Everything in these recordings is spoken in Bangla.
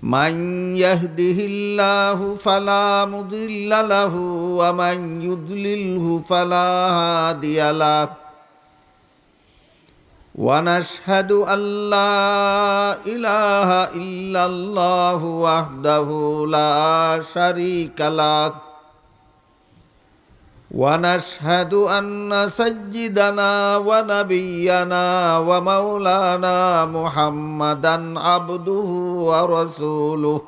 من يهده الله فلا مضل له ومن يضلله فلا هادي له ونشهد أن لا إله إلا الله وحده لا شريك له ونشهد أن سيدنا ونبينا ومولانا محمدا عبده ورسوله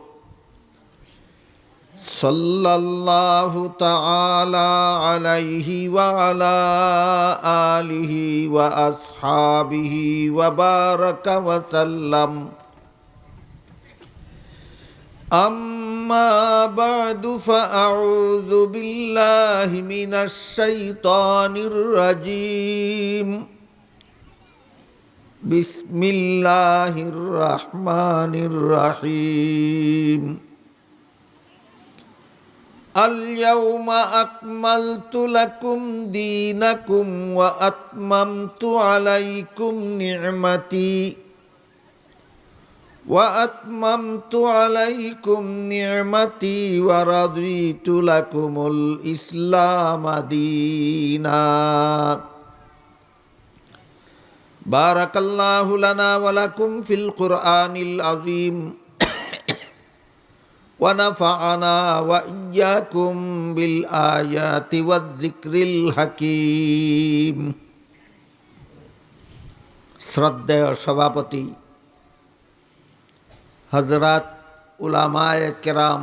صلى الله تعالى عليه وعلى آله وأصحابه وبارك وسلم أما بعد فأعوذ بالله من الشيطان الرجيم بسم الله الرحمن الرحيم اليوم أكملت لكم دينكم وأتممت عليكم نعمتي ورضيت لكم الإسلام دينا بارك الله لنا ولكم في القرآن العظيم ونفعنا وإياكم بالآيات والذكر الحكيم শ্রদ্ধেয় সভাপতি হযরত উলামায়ে কেরাম,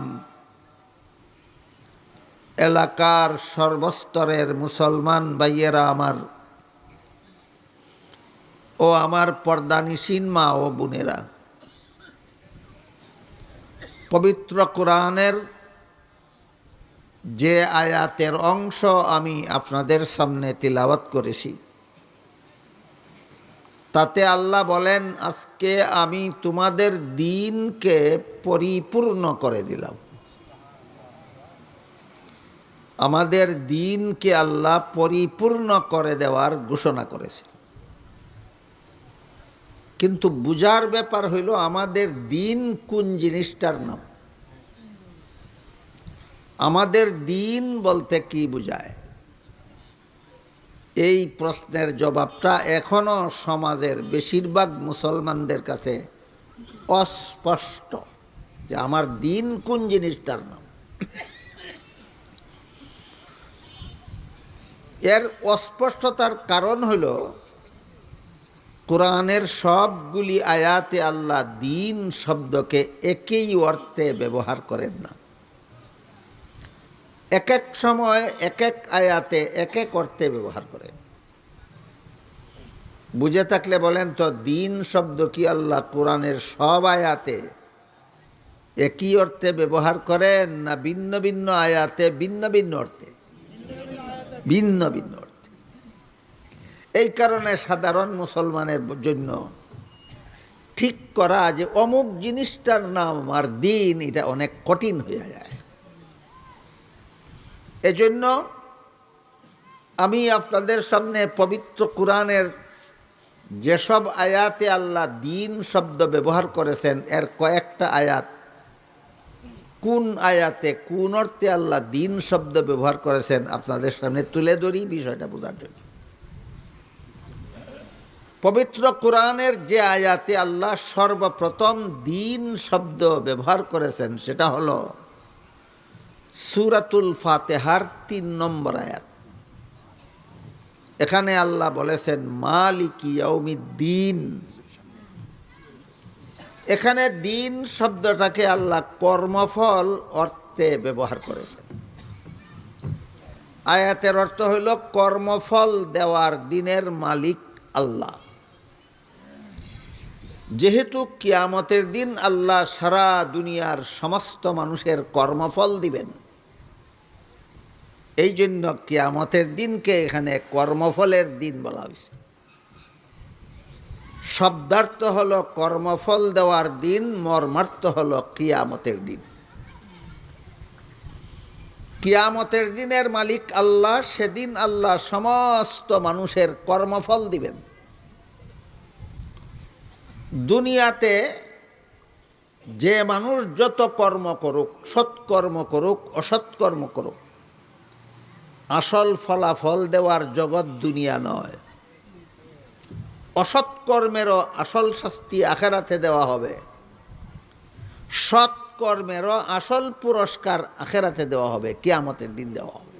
এলাকার সর্বস্তরের মুসলমান ভাইয়েরা আমার ও আমার পর্দানিসীন মা ও বোনেরা, পবিত্র কোরআনের যে আয়াতের অংশ আমি আপনাদের সামনে তিলাওয়াত করেছি, তাতে আল্লাহ বলেন, আজকে আমি তোমাদের দ্বীনকে পরিপূর্ণ করে দিলাম। আমাদের দ্বীনকে আল্লাহ পরিপূর্ণ করে দেওয়ার ঘোষণা করেছে। কিন্তু বুঝার ব্যাপার হইল আমাদের দ্বীন কোন জিনিসটার নাম। আমাদের দ্বীন বলতে কি বুঝায়, এই প্রশ্নের জবাবটা এখনো সমাজের বেশিরভাগ মুসলমানদের কাছে অস্পষ্ট, যে আমার দ্বীন কোন জিনিসটার নাম। এর অস্পষ্টতার কারণ হইল কোরআনের সবগুলি আয়াতে আল্লাহ দ্বীন শব্দকে একই অর্থে ব্যবহার করেন না। এক এক সময় এক এক আয়াতে এক এক অর্থে ব্যবহার করেন। বুঝে থাকলে বলেন তো, দ্বীন শব্দ কি আল্লাহ কোরআনের সব আয়াতে একই অর্থে ব্যবহার করেন, না ভিন্ন ভিন্ন আয়াতে ভিন্ন ভিন্ন অর্থে? ভিন্ন ভিন্ন অর্থে। এই কারণে সাধারণ মুসলমানের জন্য ঠিক করা যে অমুক জিনিসটার নাম আর দ্বীন, এটা অনেক কঠিন হয়ে যায়। এজন্য আমি আপনাদের সামনে পবিত্র কোরআনের যেসব আয়াতে আল্লাহ দ্বীন শব্দ ব্যবহার করেছেন, এর কয়েকটা আয়াত কোন আয়াতে কোন অর্থে আল্লাহ দ্বীন শব্দ ব্যবহার করেছেন আপনাদের সামনে তুলে ধরি, বিষয়টা বোঝার জন্য। পবিত্র কোরআনের যে আয়াতে আল্লাহ সর্বপ্রথম দ্বীন শব্দ ব্যবহার করেছেন, সেটা হলো সূরাতুল ফাতিহার ৩ নম্বর আয়াত। এখানে আল্লাহ বলেছেন মালিকি ইয়াউমিদ্দিন। এখানে দ্বীন শব্দটাকে আল্লাহ কর্মফল অর্থে ব্যবহার করেছেন। আয়াতের অর্থ হইল কর্মফল দেওয়ার দিনের মালিক আল্লাহ। যেহেতু কিয়ামতের দিন আল্লাহ সারা দুনিয়ার সমস্ত মানুষের কর্মফল দিবেন, এই জন্য কিয়ামতের দিনকে এখানে কর্মফলের দিন বলা হয়েছে। শব্দার্থ হলো কর্মফল দেওয়ার দিন, মর্মার্থ হলো কিয়ামতের দিন। কিয়ামতের দিনের মালিক আল্লাহ, সেদিন আল্লাহ সমস্ত মানুষের কর্মফল দিবেন। দুনিয়াতে যে মানুষ যত কর্ম করুক, সৎকর্ম করুক অসৎকর্ম করুক, আসল ফলাফল দেওয়ার জগৎ দুনিয়া নয়। অসৎকর্মেরও আসল শাস্তি আখেরাতে দেওয়া হবে, সৎকর্মেরও আসল পুরস্কার আখেরাতে দেওয়া হবে, কিয়ামতের দিন দেওয়া হবে।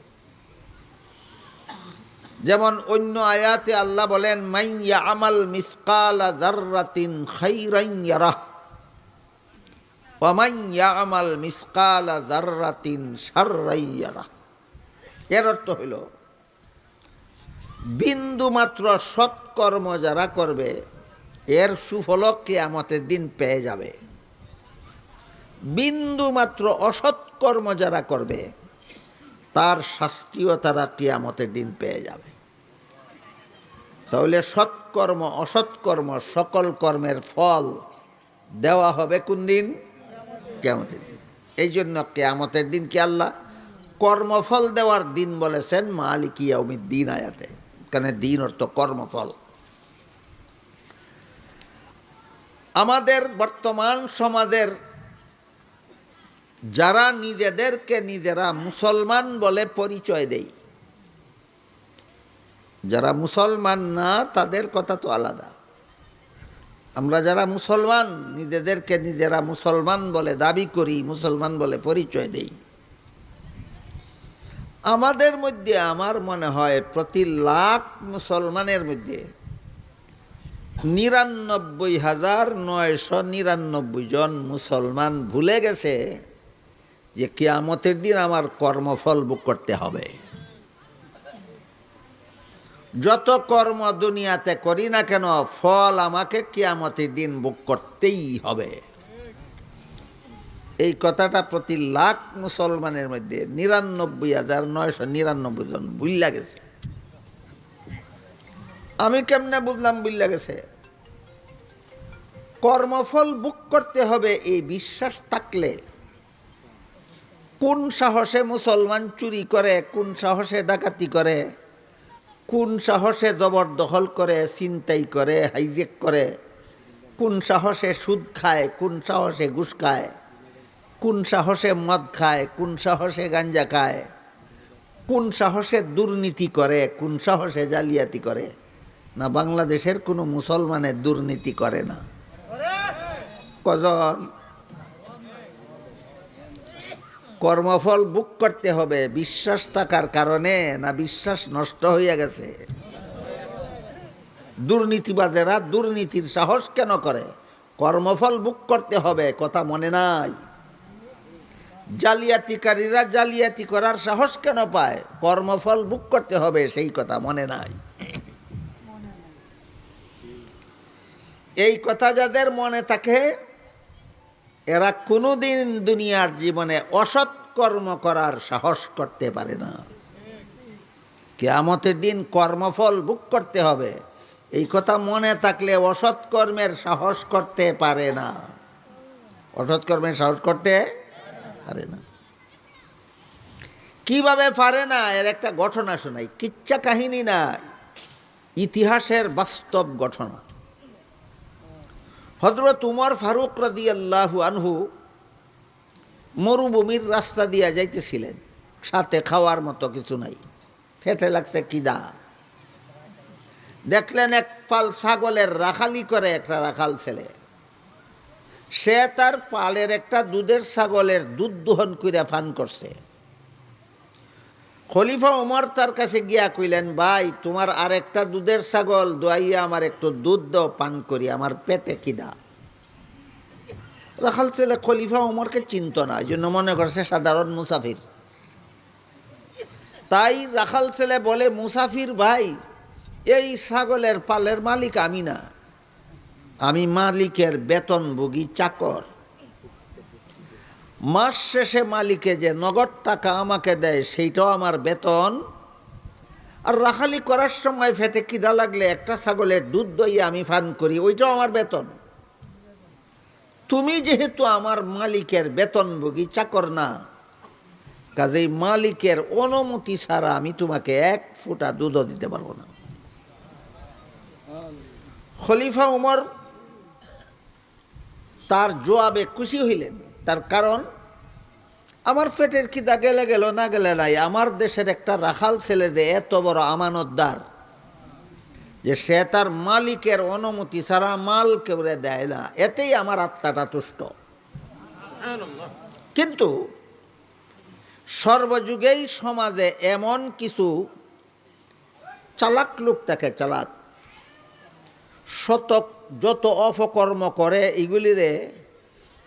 যেমন অন্য আয়াতে আল্লাহ বলেন, মান ইয়ামাল মিসকালা যাররাতিন খাইরান ইয়ারাহ ওয়া মান ইয়ামাল মিসকালা যাররাতিন শাররান ইয়ারাহ। এর অর্থ হইল, বিন্দু মাত্র সৎকর্ম যারা করবে এর সুফল কিয়ামতের দিন পেয়ে যাবে। বিন্দু মাত্র অসৎকর্ম যারা করবে তার শাস্তিও তারা কিয়ামতের দিন পেয়ে যাবে। তাহলে সৎকর্ম অসৎকর্ম সকল কর্মের ফল দেওয়া হবে কোন দিন? কিয়ামতের দিন। এই জন্য কিয়ামতের দিনকে আল্লাহ কর্মফল দেওয়ার দিন বলেছেন মালিক ইয়াউমিদ্দিন আয়াতে। কারণ দিন অর্থ কর্মফল। আমাদের বর্তমান সমাজের যারা নিজেদেরকে নিজেরা মুসলমান বলে পরিচয় দেয়, যারা মুসলমান না তাদের কথা তো আলাদা। আমরা যারা মুসলমান, নিজেদেরকে নিজেরা মুসলমান বলে দাবি করি, মুসলমান বলে পরিচয় দেই, আমাদের মধ্যে আমার মনে হয় প্রতি লাখ মুসলমানের মধ্যে ৯৯,৯৯৯ জন মুসলমান ভুলে গেছে যে কিয়ামতের দিন আমার কর্মফল ভোগ করতে হবে। যত কর্ম দুনিয়াতে করি না কেন, ফল আমাকে কিয়ামতের দিন ভোগ করতেই হবে। এই কথাটা প্রতি লাখ মুসলমানের মধ্যে ৯৯,৯৯৯ জন ভুল্লা গেছে। আমি কেমনে বুঝলাম ভুল্লা গেছে? কর্মফল ভোগ করতে হবে এই বিশ্বাস থাকলে কোন সাহসে মুসলমান চুরি করে, কোন সাহসে ডাকাতি করে, কোন সাহসে জবরদখল করে, ছিনতাই করে, হাইজেক করে, কোন সাহসে সুদ খায়, কোন সাহসে ঘুষ খায়, কোন সাহসে মদ খায়, কোন সাহসে গাঞ্জা খায়, কোন সাহসে দুর্নীতি করে, কোন সাহসে জালিয়াতি করে। না, বাংলাদেশের কোনো মুসলমানের দুর্নীতি করে না। কজন? কর্মফল ভোগ করতে হবে বিশ্বাস থাকার কারণে, না বিশ্বাস নষ্ট হইয়া গেছে? দুর্নীতিবাজেরা দুর্নীতির সাহস কেন করে? কর্মফল ভোগ করতে হবে, কথা মনে নাই? জালিয়াতিকারীরা জালিয়াতি করার সাহস কেন পায়? কর্মফল ভোগ করতে হবে, সেই কথা মনে নাই। এই কথা যাদের মনে থাকে এরা কোনোদিন দুনিয়ার জীবনে অসৎ কর্ম করার সাহস করতে পারে না। কিয়ামতের দিন কর্মফল ভোগ করতে হবে, এই কথা মনে থাকলে অসৎ কর্মের সাহস করতে পারে না। অসৎ কর্মের সাহস করতে পারে না। কিভাবে পারে না? এর একটা ঘটনা শোনাই, কিচ্ছা কাহিনী না, ইতিহাসের বাস্তব ঘটনা। হযরত উমর ফারুক রাদিয়াল্লাহু আনহু মরুভূমির রাস্তা দিয়া যাইতেছিলেন, সাথে খাওয়ার মতো কিছু নাই, পেটে লাগছে খিদা। দেখলেন এক পাল ছাগলের রাখালি করে একটা রাখাল ছেলে, সে তার পালের একটা দুধের ছাগলের দুধ দোহন কইরা পান করছে। খলিফা উমর তার কাছে গিয়া কইলেন, ভাই তোমার আর একটা দুধের ছাগল দোয়াইয়া আমার একটু দুধ দাও, পান করি, আমার পেটে খিদা। রাখাল ছেলে খলিফা উমরকে চিনত না, এই জন্য মনে করছে সাধারণ মুসাফির। তাই রাখাল ছেলে বলে, মুসাফির ভাই, এই ছাগলের পালের মালিক আমি না, আমি মালিকের বেতনভোগী চাকর। মাস শেষে মালিকে যে নগদ টাকা আমাকে দেয় সেইটাও আমার বেতন, আর রাখালি করার সময় ফেটে খিদা লাগলে একটা ছাগলের দুধ দইয়ে আমি পান করি, ওইটাও আমার বেতন। তুমি যেহেতু আমার মালিকের বেতনভোগী চাকর না, কাজেই মালিকের অনুমতি ছাড়া আমি তোমাকে এক ফোঁটা দুধও দিতে পারবো না। খলিফা উমর তার জবাবে খুশি হইলেন। তার কারণ আমার পেটের খিদা গেলে গেল, না গেলে নাই। আমার দেশের একটা রাখাল ছেলে যে এত বড় আমানতদার যে সে তার মালিকের অনুমতি ছাড়া মাল কেউরে দেয় না, এতেই আমার আত্মাটা তুষ্ট। কিন্তু সর্বযুগেই সমাজে এমন কিছু চালাক লোক থাকে, চালাক, শতক যত অপকর্ম করে এগুলিরে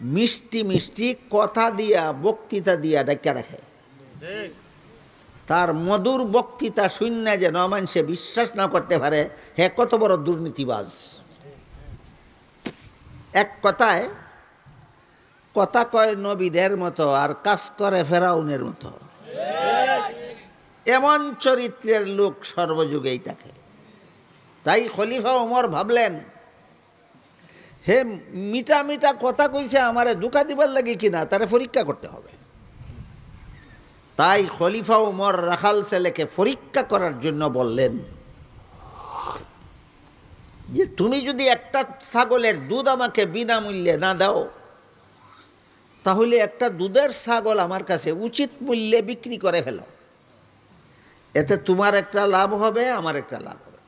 মিষ্টি মিষ্টি কথা দিয়া, বক্তৃতা দিয়া ডাক্কা রাখে। তার মধুর বক্তৃতা শূন্য যেন মানুষে বিশ্বাস না করতে পারে হে কত বড় দুর্নীতিবাজ। এক কথায় কথা কয় নবীদের মতো আর কাজ করে ফেরাউনের মতো। এমন চরিত্রের লোক সর্বযুগেই থাকে। তাই খলিফা ওমর ভাবলেন, হে মিঠা মিঠা কথা কইছে আমারে ধোঁকা দিবার লাগে কিনা তারে পরীক্ষা করতে হবে। তাই খলিফা ওমর রাখাল ছেলেকে পরীক্ষা করার জন্য বললেন যে তুমি যদি একটা ছাগলের দুধ আমাকে বিনামূল্যে না দাও, তাহলে একটা দুধের ছাগল আমার কাছে উচিত মূল্যে বিক্রি করে ফেলো। এতে তোমার একটা লাভ হবে, আমার একটা লাভ হবে।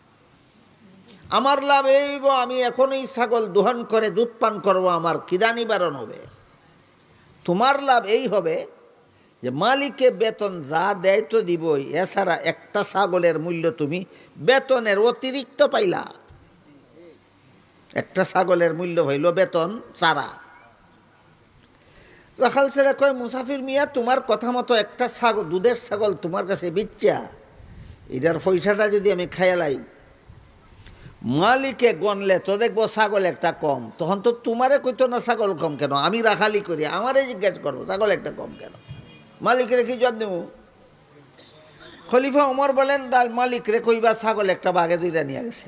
আমার লাভ এই, আমি এখনই ছাগল দোহন করে দুধ পান করবো, আমার খিদা নিবারণ হবে। তোমার লাভ এই হবে যে মালিকে বেতন যা দেয় তো দিবই, এছাড়া একটা ছাগলের মূল্য তুমি বেতনের অতিরিক্ত পাইলা। একটা ছাগলের মূল্য হইল বেতন ছাড়া। রাখাল ছেলে কয়, মুসাফির মিয়া, তোমার কথা মতো একটা ছাগল, দুধের ছাগল তোমার কাছে বিচ্ছা, এটার পয়সাটা যদি আমি খাইয়ালাই, মালিকে গনলে তো দেখবো ছাগল একটা কম, তখন তো তোমারে কইতো না ছাগল কম কেন, আমি রাখালি করি, আমারে জিজ্ঞেস করবো ছাগল একটা কম কেন। মালিকের কি জবাব দেব? খলিফা ওমর বলেন, মালিকরে কইবা ছাগল একটা বাগে দুইটা নিয়ে গেছে।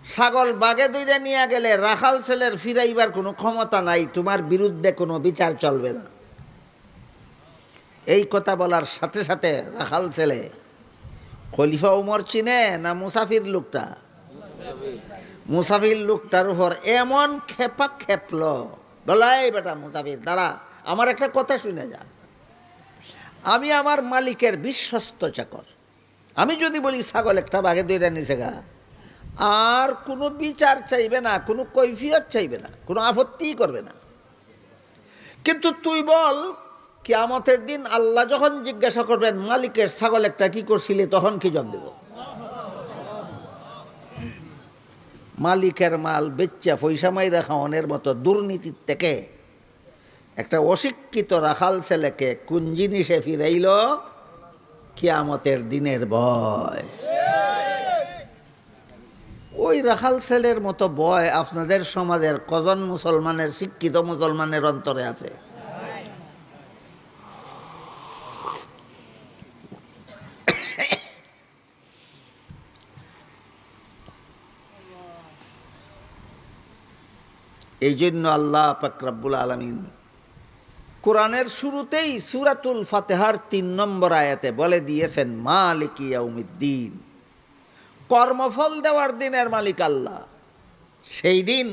ছাগল বাগে দুইটা নিয়ে গেলে রাখাল ছেলের ফিরাইবার কোনো ক্ষমতা নাই, তোমার বিরুদ্ধে কোনো বিচার চলবে না। এই কথা বলার সাথে সাথে রাখাল ছেলে খলিফা ওমর চিনে না মুসাফির লোকটা? মুসাফির লোকটার উপর এমন খেপা খেপল, বলাই বেটা মুসাফির দাঁড়া, আমার একটা কথা শুনে যা। আমি আমার মালিকের বিশ্বস্ত চাকর, আমি যদি বলি ছাগল একটা বাগে দুইটা নিচে গা, আর কোনো বিচার চাইবে না, কোনো কৈফিয়ত চাইবে না, কোনো আপত্তিই করবে না। কিন্তু তুই বল, কিয়ামতের দিন আল্লাহ যখন জিজ্ঞাসা করবেন মালিকের ছাগল একটা কি করছিলি, তখন কি জবাব দেব? মালিকের মাল বেচ্চা পয়সা মাইরা খাওয়ানোর মতো দুর্নীতির থেকে একটা অশিক্ষিত রাখাল ছেলেকে কোন জিনিসে ফিরাইল? কিয়ামতের দিনের ভয়। ওই রাখাল ছেলের মতো ভয় আপনাদের সমাজের কজন মুসলমানের, শিক্ষিত মুসলমানের অন্তরে আছে? এই জন্য আল্লাহ পাক রব্বুল আলামিন কোরআনের শুরুতেই সূরাতুল ফাতিহার ৩ নম্বর আয়াতে বলে দিয়েছেন, মালিকি ইয়াউমিদ্দিন, কর্মফল দেওয়ার দিনের মালিক আল্লাহ। সেই দিন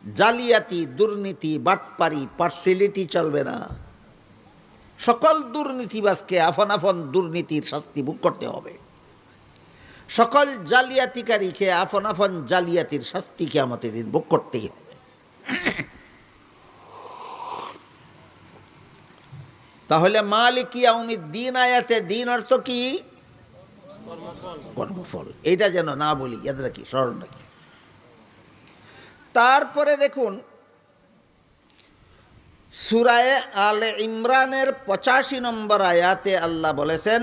জালিয়াতি, দুর্নীতি, বাটপারি, পার্সিয়ালিটি চলবে না। সকল দুর্নীতিবাজকে আপন আপন দুর্নীতির শাস্তি ভোগ করতে হবে। সকল জালিয়াতিকারীকে আপন আপন জালিয়াতির শাস্তি কিয়ামতের দিন ভোগ করতেই হবে। তাহলে মালিক ইয়াউমিদ্দিন আয়াতে দিন অর্থ কি? কর্মফল। এইটা যেন না বলি, ইয়াদ রাখি, স্মরণ রাখি। তারপরে দেখুন সূরা আলে ইমরানের ৮৫ নম্বর আয়াতে আল্লাহ বলেছেন,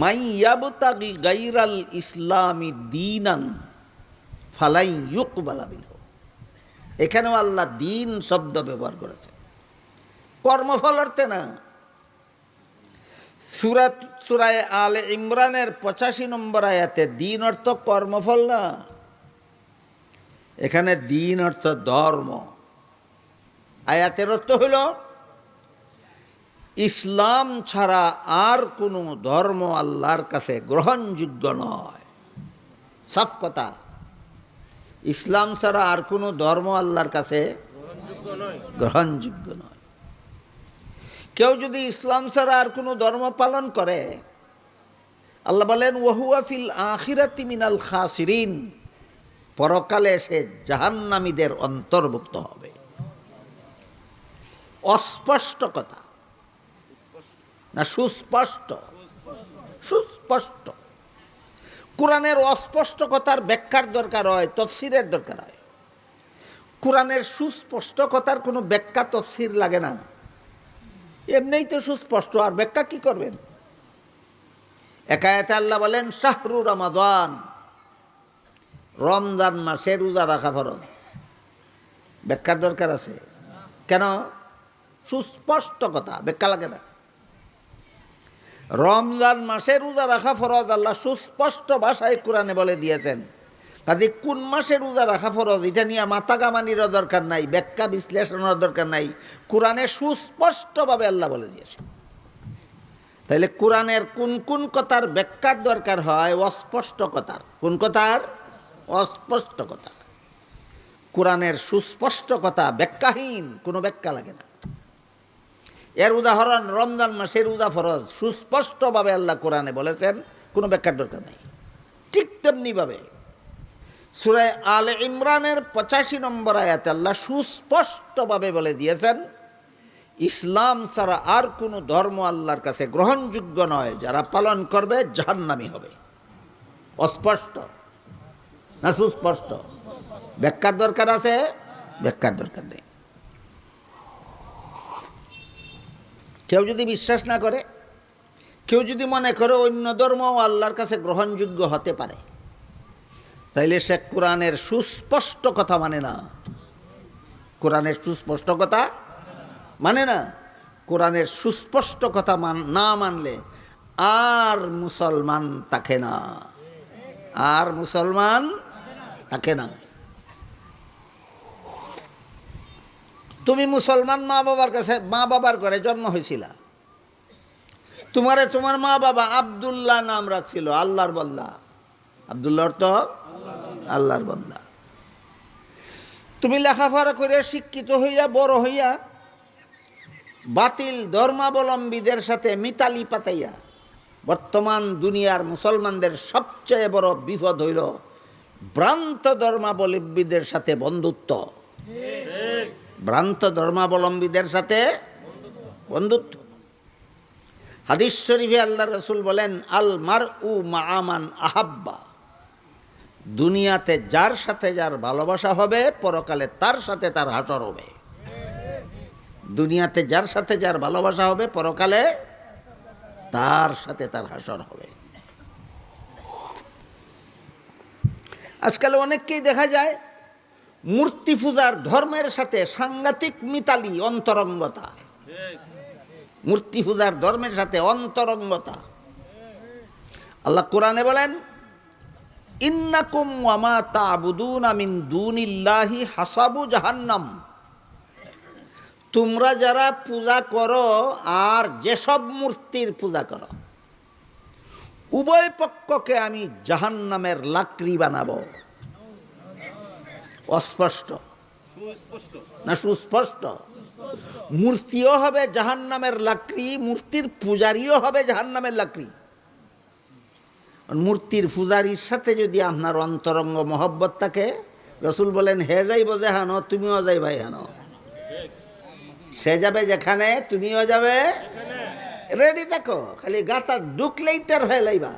মাইয়াবতাগি গায়রাল ইসলামি দীনান ফালাই ইউকবালা মিনহু। এখানেও আল্লাহ দিন শব্দ ব্যবহার করেছেন, কর্মফল অর্থে না। সূরা আলে ইমরানের ৮৫ নম্বর আয়াতে দিন অর্থ কর্মফল না, এখানে দিন অর্থ ধর্ম। আয়াতের অর্থ হইল ইসলাম ছাড়া আর কোনো ধর্ম আল্লাহর কাছে গ্রহণযোগ্য নয়। সাফ কথা। ইসলাম ছাড়া আর কোনো ধর্ম আল্লাহর কাছে গ্রহণযোগ্য নয়। কেউ যদি ইসলাম ছাড়া আর কোনো ধর্ম পালন করে, আল্লাহ বলেন ওয়াহুয়া ফিল আখিরাতি মিনাল খাসিরিন, পরকালে সে জাহান্নামীদের অন্তর্ভুক্ত হবে। অস্পষ্ট কথা না সুস্পষ্ট? সুস্পষ্ট। কোরআনের অস্পষ্ট কথার ব্যাখ্যার দরকার হয়, তফসিরের দরকার হয়। কোরআনের সুস্পষ্ট কথার কোনো ব্যাখ্যা তফসির লাগে না, এমনিই তো সুস্পষ্ট, আর ব্যাখ্যা কি করবেন? এক আয়াতে আল্লাহ বলেন শাহরু রমাদান, রমজান মাসে রোজা রাখা ফরজ। ব্যাখ্যার দরকার আছে কেন? সুস্পষ্ট কথা, ব্যাখ্যা লাগে না। রমজান মাসে রোজা রাখা ফরজ আল্লাহ সুস্পষ্ট ভাষায় কোরআনে বলে দিয়েছেন। কাজে কোন মাসে রোজা রাখা ফরজ এটা নিয়ে মাথা কামানিরও দরকার নাই, ব্যাখ্যা বিশ্লেষণের দরকার নাই, কোরআনে সুস্পষ্টভাবে আল্লাহ বলে দিয়েছেন। তাইলে কোরআনের কোন কোন কথার ব্যাখ্যার দরকার হয়? অস্পষ্ট কথার। কোন কথার? অস্পষ্ট কথা। কোরআনের সুস্পষ্ট কথা ব্যাখ্যাহীন, কোনো ব্যাখ্যা লাগে না। এর উদাহরণ রমজান মাসে রোজা ফরজ, সুস্পষ্টভাবে আল্লাহ কোরআনে বলেছেন, কোনো ব্যাখ্যার দরকার নেই। ঠিক তেমনিভাবে সূরা আলে ইমরানের 85 নম্বর আয়াতে আল্লাহ সুস্পষ্টভাবে বলে দিয়েছেন ইসলাম ছাড়া আর কোনো ধর্ম আল্লাহর কাছে গ্রহণযোগ্য নয়, যারা পালন করবে জাহান্নামী হবে। অস্পষ্ট না সুস্পষ্ট? ব্যাখ্যার দরকার আছে? ব্যাখ্যার দরকার নেই। কেউ যদি বিশ্বাস না করে, কেউ যদি মনে করে অন্য ধর্মও আল্লাহর কাছে গ্রহণযোগ্য হতে পারে, তাইলে সে কোরআনের সুস্পষ্ট কথা মানে না। কোরআনের সুস্পষ্ট কথা মানে না। কোরআনের সুস্পষ্ট কথা না মানলে আর মুসলমান থাকে না, আর মুসলমান থাকে না। তুমি মুসলমান মা বাবার ঘরে জন্ম হয়েছিল, তোমার মা বাবা আব্দুল্লাহ নাম রাখছিল, আল্লাহর বান্দা। আব্দুল্লাহ অর্থ আল্লাহর বান্দা। তুমি লেখাপড়া করে শিক্ষিত হইয়া বড় হইয়া বাতিল ধর্মাবলম্বীদের সাথে মিতালি পাতাইয়া, বর্তমান দুনিয়ার মুসলমানদের সবচেয়ে বড় বিপদ হইল ভ্রান্ত ধর্মাবলম্বীদের সাথে বন্ধুত্ব। ভ্রান্ত ধর্মাবলম্বীদের সাথে বন্ধুত্ব। হাদিস শরীফে আল্লাহ রসুল বলেন আল মারউ মা'a মান আহাব্বা, দুনিয়াতে যার সাথে যার ভালোবাসা হবে পরকালে তার সাথে তার হাসর হবে। দুনিয়াতে যার সাথে যার ভালোবাসা হবে পরকালে তার সাথে তার হাসর হবে। আজকাল অনেককেই দেখা যায় মূর্তি পূজার ধর্মের সাথে সাংঘাতিক মিতালি, অন্তরঙ্গতা। মূর্তি পূজার ধর্মের সাথে অন্তরঙ্গতা। আল্লাহ কোরআনে বলেন ইন্নাকুম ওয়া মা তা'বুদুনা মিন দুনিল্লাহি হাসাবু জাহান্নাম, তোমরা যারা পূজা করো আর যেসব মূর্তির পূজা করো, উভয় পক্ষকে আমি জাহান্নামের লাকড়ি বানাবো। অস্পষ্ট না সুস্পষ্ট? মূর্তিও হবে জাহান্নামের লাকড়ি, মূর্তির পূজারীও হবে জাহান্নামের লাকড়ি। মূর্তির পূজারীর সাথে যদি আপনার অন্তরঙ্গ মহব্বত থাকে, রসুল বলেন হে যাইব যেখানো তুমিও যাইবা এখানো। সে যাবে যেখানে তুমিও যাবে, রেডি থাকো, খালি গাতা ঢুকলেই টের হয়ে লাইবা।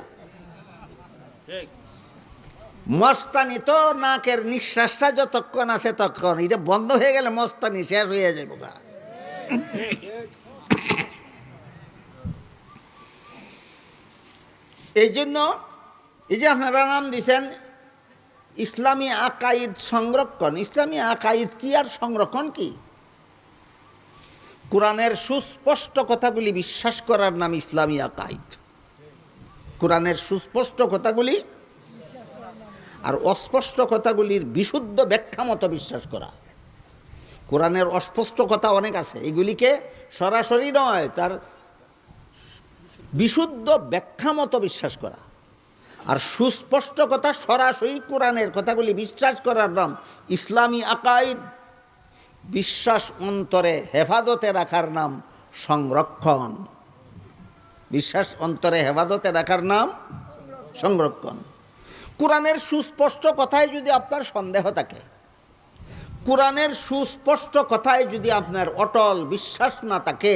মস্তানি তো নাকের নিঃশ্বাসটা যতক্ষণ আছে ততক্ষণ, এটা বন্ধ হয়ে গেলে মস্তানি শেষ হয়ে যাবে। এই জন্য এই যে আপনারা নাম দিয়েছেন ইসলামী আকাইদ সংরক্ষণ। ইসলামী আকাইদ কি আর সংরক্ষণ কি? কোরআনের সুস্পষ্ট কথাগুলি বিশ্বাস করার নাম ইসলামী আকাইদ। কোরআনের সুস্পষ্ট কথাগুলি আর অস্পষ্ট কথাগুলির বিশুদ্ধ ব্যাখ্যা মতো বিশ্বাস করা। কোরআনের অস্পষ্ট কথা অনেক আছে, এগুলিকে সরাসরি নয়, তার বিশুদ্ধ ব্যাখ্যা মতো বিশ্বাস করা। আর সুস্পষ্ট কথা, সরাসরি কোরআনের কথাগুলি বিশ্বাস করার নাম ইসলামী আকাইদ। বিশ্বাস অন্তরে হেফাজতে রাখার নাম সংরক্ষণ। বিশ্বাস অন্তরে হেফাজতে রাখার নাম সংরক্ষণ। কোরআনের সুস্পষ্ট কথায় যদি আপনার সন্দেহ থাকে, কোরআনের সুস্পষ্ট কথায় যদি আপনার অটল বিশ্বাস না থাকে,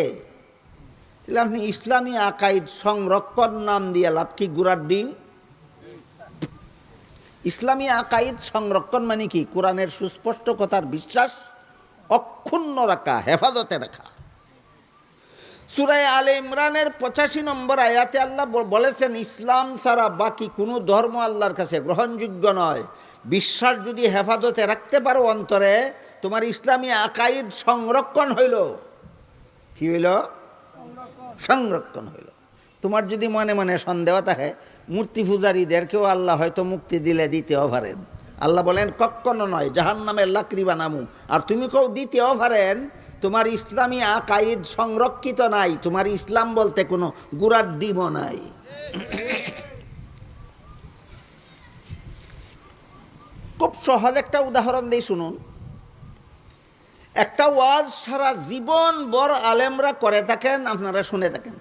তাহলে আপনি ইসলামী আকাইদ সংরক্ষণ নাম দিয়ে লাভ কি? গুড়ার ডিম। ইসলামী আকাইদ সংরক্ষণ মানে কি? কোরআনের সুস্পষ্ট কথার বিশ্বাস অক্ষুণ্ণ রাখা, হেফাজতে রাখা। সূরা আলে ইমরানের 85 নম্বর আয়াতে আল্লাহ বলেছেন, ইসলাম ছাড়া বাকি কোনো ধর্ম আল্লাহর কাছে গ্রহণযোগ্য নয়। বিশ্বাস যদি হেফাজতে রাখতে পারো অন্তরে, তোমার ইসলামী আকাইদ সংরক্ষণ হইল। কি হইল? সংরক্ষণ হইল। তোমার যদি মনে মনে সন্দেহ থাকে, মূর্তি পূজারীদেরকেও আল্লাহ হয়তো মুক্তি দিলে দিতেও পারেন। আল্লাহ বলেন কখনো নয়, জাহান্নামের লাকড়ি বানামু। আর তুমি কেউ দিতেও পারেন, তোমার ইসলামী আকাইদ সংরক্ষিত নাই। তোমার ইসলাম বলতে কোনো গুড়ার ডিমও নাই। খুব সহজ একটা উদাহরণ দিয়ে শুনুন। একটা ওয়াজ সারা জীবন বড় আলেমরা করে থাকেন, আপনারা শুনে থাকেন।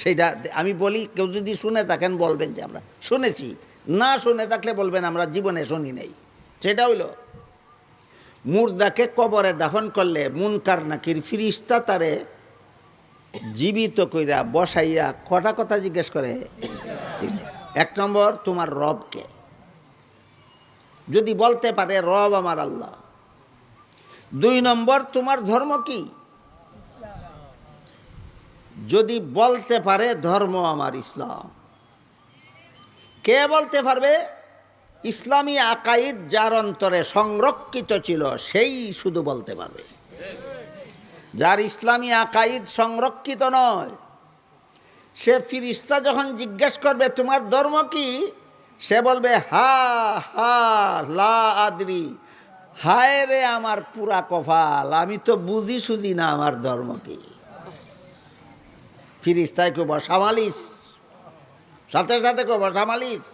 সেটা আমি বলি, কেউ যদি শুনে থাকেন বলবেন যে আমরা শুনেছি, না শুনে থাকলে বলবেন আমরা জীবনে শুনি নাই। সেটা হইল, মুর্দাকে কবরে দাফন করলে মুনকার নাকির ফিরিস্তা তারে জীবিত কইরা বসাইয়া কটা কথা জিজ্ঞেস করে। 1 নম্বর, তোমার রবকে? যদি বলতে পারে রব আমার আল্লাহ। 2 নম্বর, তোমার ধর্ম কি? যদি বলতে পারে ধর্ম আমার ইসলাম। কে বলতে পারবে? ইসলামী আকাইদ যার অন্তরে সংরক্ষিত ছিল সেই শুধু বলতে পারবে। যার ইসলামী আকাইদ সংরক্ষিত নয়, সে ফিরিস্তা যখন জিজ্ঞেস করবে তোমার ধর্ম কি, সে বলবে হা হা লা আদরি, হায় রে আমার পুরা কপাল, আমি তো বুঝি সুঝি না আমার ধর্ম কি। ফিরিস্তায় কেউ সামালিস, সাথে সাথে কেউ সামালিস।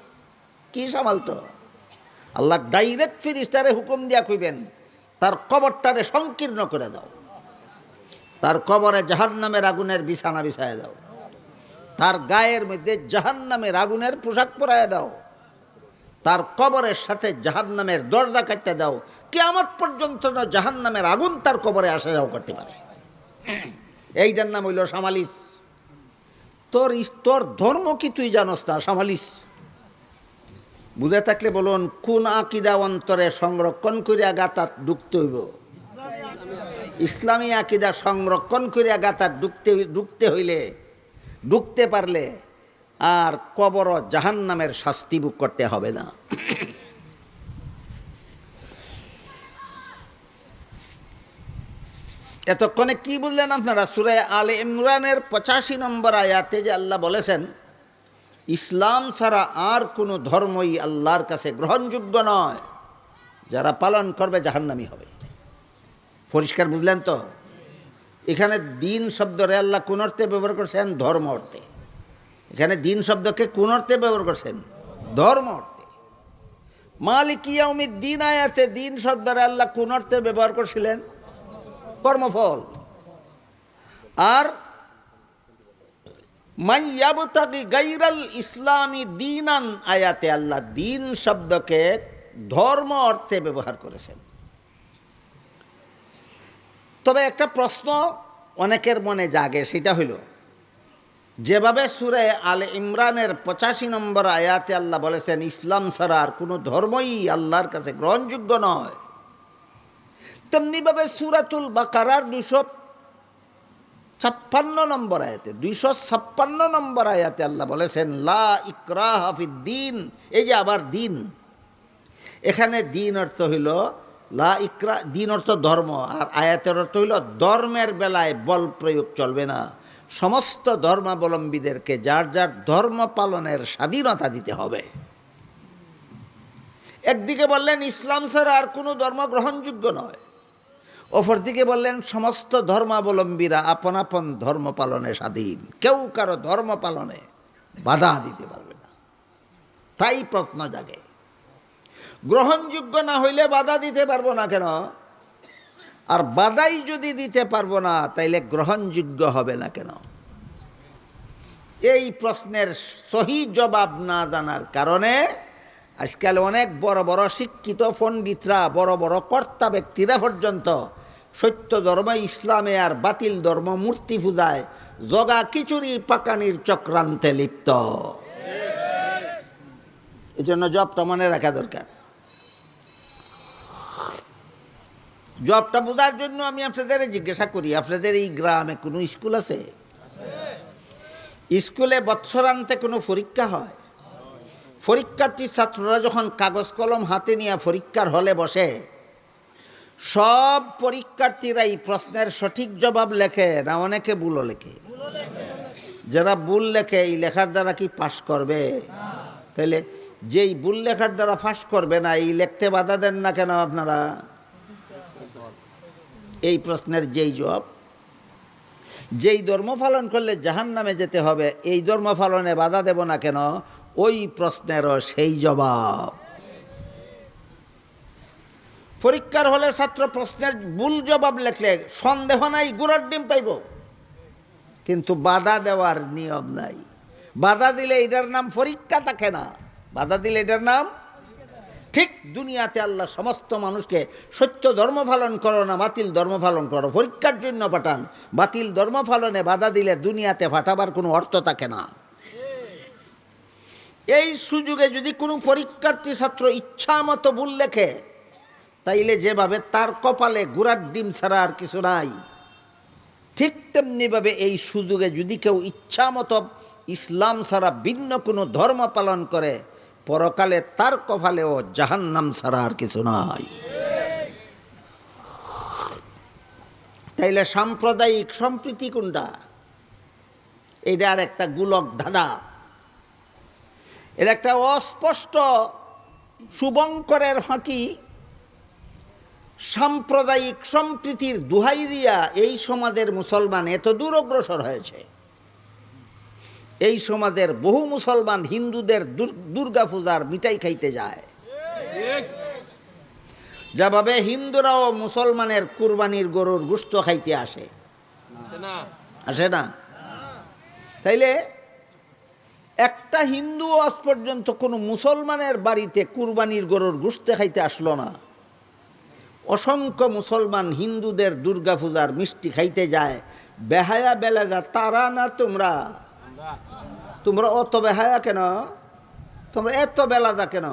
কি সামালতো? আল্লাহ ডাইরেক্ট ফিরিস্তারে হুকুম দিয়া কইবেন তার কবরটারে সংকীর্ণ করে দাও, তার কবরে জাহান্নামের আগুনের বিছানা বিছায় দাও, তার গায়ের মধ্যে জাহান্নামের আগুনের পোশাক পরায় দাও, তার কবরের সাথে জাহান্নামের দরজা কাটতে দাও। কিয়ামত পর্যন্ত জাহান্নামের আগুন তার কবরে আসা যাওয়া করতে পারে। এইটার নাম হইল সামালিস। তোর ধর্ম কি তুই জানোস না? সামালিস। বুঝে থাকলে বলুন, কোন আকিদা অন্তরে সংরক্ষণ করিয়া গাতাত ঢুকতে হইব? ইসলামী আকিদা সংরক্ষণ করিয়া গাতাত ঢুকতে হইলে, ঢুকতে পারলে আর কবর জাহান্নামের শাস্তি ভোগ করতে হবে না। এতক্ষণে কি বললেন আপনারা? সূরা আলে ইমরানের 85 নম্বর আয়াতে যে আল্লাহ বলেছেন, ইসলাম ছাড়া আর কোনো ধর্মই আল্লাহর কাছে গ্রহণযোগ্য নয়, যারা পালন করবে জাহান্নামী হবে। পরিষ্কার বুঝলেন তো? এখানে দিন শব্দরে আল্লাহ কোন অর্থে ব্যবহার করছেন? ধর্ম অর্থে। এখানে দিন শব্দকে কোন অর্থে ব্যবহার করছেন? ধর্ম অর্থে। মালিক ইয়াউমিদ্দিন আয়াতে দিন শব্দরে আল্লাহ কোন অর্থে ব্যবহার করছিলেন? কর্মফল। আর মাইয়াবতাগি গায়রাল ইসলামি দীনান আয়াতে আল্লাহ দিন শব্দকে ধর্ম অর্থে ব্যবহার করেছেন। তবে একটা প্রশ্ন অনেকের মনে জাগে, সেটা হইল, যেভাবে সূরা আলে ইমরানের 85 নম্বর আয়াতে আল্লাহ বলেছেন ইসলাম ছাড়া আর কোনো ধর্মই আল্লাহর কাছে গ্রহণযোগ্য নয়, তেমনিভাবে সূরাতুল বাকারার 256 নম্বর আয়াতে 256 নম্বর আয়াতে আল্লাহ বলেছেন লা ইকরাহা ফিদ্দিন। এই যে আবার দিন, এখানে দিন অর্থ হইল লা ইকরা, দিন অর্থ ধর্ম, আর আয়াতের অর্থ হইল ধর্মের বেলায় বল প্রয়োগ চলবে না। সমস্ত ধর্মাবলম্বীদেরকে যার যার ধর্ম পালনের স্বাধীনতা দিতে হবে। একদিকে বললেন ইসলাম ছাড়া আর কোনো ধর্ম গ্রহণযোগ্য নয়, অপরদিকে বললেন সমস্ত ধর্মাবলম্বীরা আপন আপন ধর্ম পালনে স্বাধীন, কেউ কারো ধর্ম পালনে বাধা দিতে পারবে না। তাই প্রশ্ন জাগে। গ্রহণযোগ্য না হইলে বাধা দিতে পারবো না কেন? আর বাধাই যদি দিতে পারবো না তাইলে গ্রহণযোগ্য হবে না কেন? এই প্রশ্নের সহি জবাব না জানার কারণে আজকাল অনেক বড় বড় শিক্ষিত পণ্ডিতরা, বড় বড় কর্তা ব্যক্তিরা পর্যন্ত সত্য ধর্ম ইসলামে আর বাতিল ধর্ম মূর্তি পূজায় জগা খিচুড়ি পাকানির চক্রান্তে লিপ্ত। এই জন্য জবটা মনে রাখা দরকার। জবটা বোঝার জন্য আমি আপনাদের জিজ্ঞাসা করি, আপনাদের এই গ্রামে কোনো স্কুল আছে? স্কুলে বৎসরান্তে কোনো পরীক্ষা হয়? পরীক্ষার্থী ছাত্ররা যখন কাগজ কলম হাতে নিয়ে পরীক্ষার হলে বসে, সব পরীক্ষার্থীরা এই প্রশ্নের সঠিক জবাব লেখে না অনেকে ভুলও লেখে? যারা ভুল লেখে এই লেখার দ্বারা কি পাশ করবে? তাহলে যেই ভুল লেখার দ্বারা পাশ করবে না এই লিখতে বাধা দেন না কেন আপনারা? এই প্রশ্নের যেই জবাব, যেই ধর্ম পালন করলে জাহান্নামে যেতে হবে এই ধর্ম পালনে বাধা দেব না কেন, ওই প্রশ্নেরও সেই জবাব। পরীক্ষার হলে ছাত্র প্রশ্নের ভুল জবাব লেখলে সন্দেহ নাই গুড়ার ডিম পাইব, কিন্তু বাধা দেওয়ার নিয়ম নাই। বাধা দিলে এটার নাম পরীক্ষা থাকে না, বাধা দিলে এটার নাম। ঠিক দুনিয়াতে আল্লাহ সমস্ত মানুষকে সত্য ধর্ম পালন করো না বাতিল ধর্ম পালন করো পরীক্ষার জন্য পাঠান। বাতিল ধর্ম পালনে বাধা দিলে দুনিয়াতে পাঠাবার কোনো অর্থ থাকে না। এই সুযোগে যদি কোনো পরীক্ষার্থী ছাত্র ইচ্ছা মতো ভুল লেখে, তাইলে যেভাবে তার কপালে গুড়ার ডিম ছাড়া আর কিছু নাই, ঠিক তেমনিভাবে এই সুযোগে যদি কেউ ইচ্ছা মতো ইসলাম ছাড়া ভিন্ন কোনো ধর্ম পালন করে, পরকালে তার কপালেও জাহান্নাম ছাড়া আর কিছু নাই। তাইলে সাম্প্রদায়িক সম্প্রীতি কোনটা? এটা আর একটা গোলক ধাঁধা। এর একটা অস্পষ্ট শুভঙ্করের ফাঁকি। সাম্প্রদায়িক সম্প্রীতির দোহাই দিয়া এই সমাজের মুসলমান এত দূর অগ্রসর হয়েছে। এই সমাজের বহু মুসলমান হিন্দুদের দুর্গা পূজার মিঠাই খাইতে যায়, যেভাবে হিন্দুরাও মুসলমানের কুরবানির গরুর গোশত খাইতে আসে, আসে না? তাইলে একটা হিন্দু আজ পর্যন্ত কোনো মুসলমানের বাড়িতে কুরবানির গরুর গোশত খাইতে আসলো না। অসংখ্য মুসলমান হিন্দুদের দুর্গা পূজার মিষ্টি খাইতে যায়। বেহায়া বেলাদা তারা না তোমরা? তোমরা অত বেহায়া কেন? তোমরা এত বেলাদা কেন?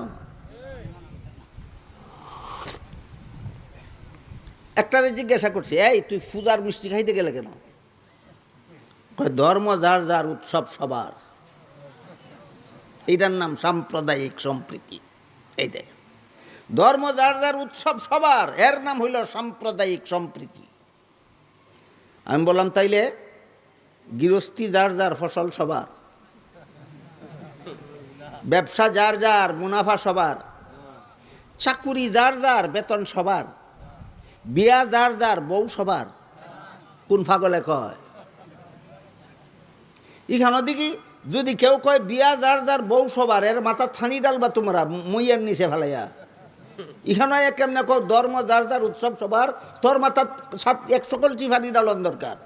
একটারে জিজ্ঞাসা করছি, এই তুই পূজার মিষ্টি খাইতে গেলে কেন? ধর্ম যার যার, উৎসব সবার। এইটার নাম সাম্প্রদায়িক সম্প্রীতি। এই দেখেন, ধর্ম যার যার, উৎসব সবার, এর নাম হইল সাম্প্রদায়িক সম্প্রীতি। আমি বললাম তাইলে গৃহস্থী যার যার, ফসল সবার, ব্যবসা যার যার, মুনাফা সবার, চাকুরি যার যার, বেতন সবার, বিয়া যার যার, বউ সবার। কোন ফাগলে কয়? এখানে দেখি যদি কেউ কয় বিয়া যার যার, বউ সবার, এর মাথা ছানি ডালবা তোমরা মইয়ের নিচে ফেলাইয়া। এখানে কেমনে কো ধর্ম যার যার, উৎসব সবার, তোর মাথা 100 কলচি ফানি ডালন দরকার।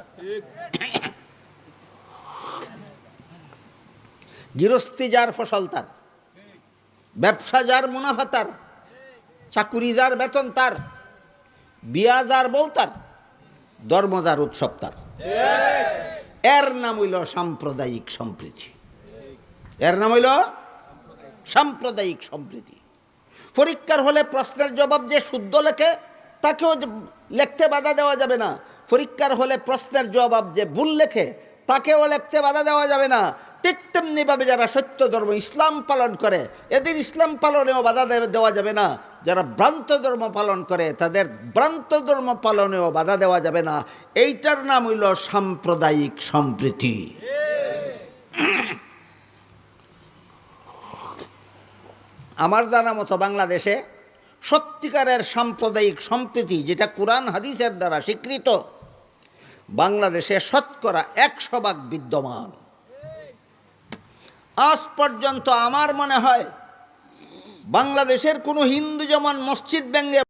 গৃহস্থী যার, ফসল তার, ব্যবসা যার, মুনাফা তার, চাকুরি যার, বেতন তার, বিয়া যার, বউ তার, ধর্ম যার, উৎসব তার। এর নাম হইল সাম্প্রদায়িক সম্প্রীতি। এর নাম হইল সাম্প্রদায়িক সম্প্রীতি। পরীক্ষার হলে প্রশ্নের জবাব যে শুদ্ধ লেখে তাকেও লিখতে বাধা দেওয়া যাবে না। পরীক্ষার হলে প্রশ্নের জবাব যে ভুল লেখে তাকেও লিখতে বাধা দেওয়া যাবে না। ঠিক তেমনিভাবে যারা সত্য ধর্ম ইসলাম পালন করে এদের ইসলাম পালনেও বাধা দেওয়া যাবে না। যারা ভ্রান্ত ধর্ম পালন করে তাদের ভ্রান্ত ধর্ম পালনেও বাধা দেওয়া যাবে না। এইটার নাম হইল সাম্প্রদায়িক সম্প্রীতি। আমার জানা মতো বাংলাদেশে সত্যিকারের সাম্প্রদায়িক সম্প্রীতি যেটা কোরআন হাদিসের দ্বারা স্বীকৃত, বাংলাদেশে শতকরা 100% বিদ্যমান। আজ পর্যন্ত আমার মনে হয় বাংলাদেশের কোনো হিন্দু যেমন মসজিদ ভেঙে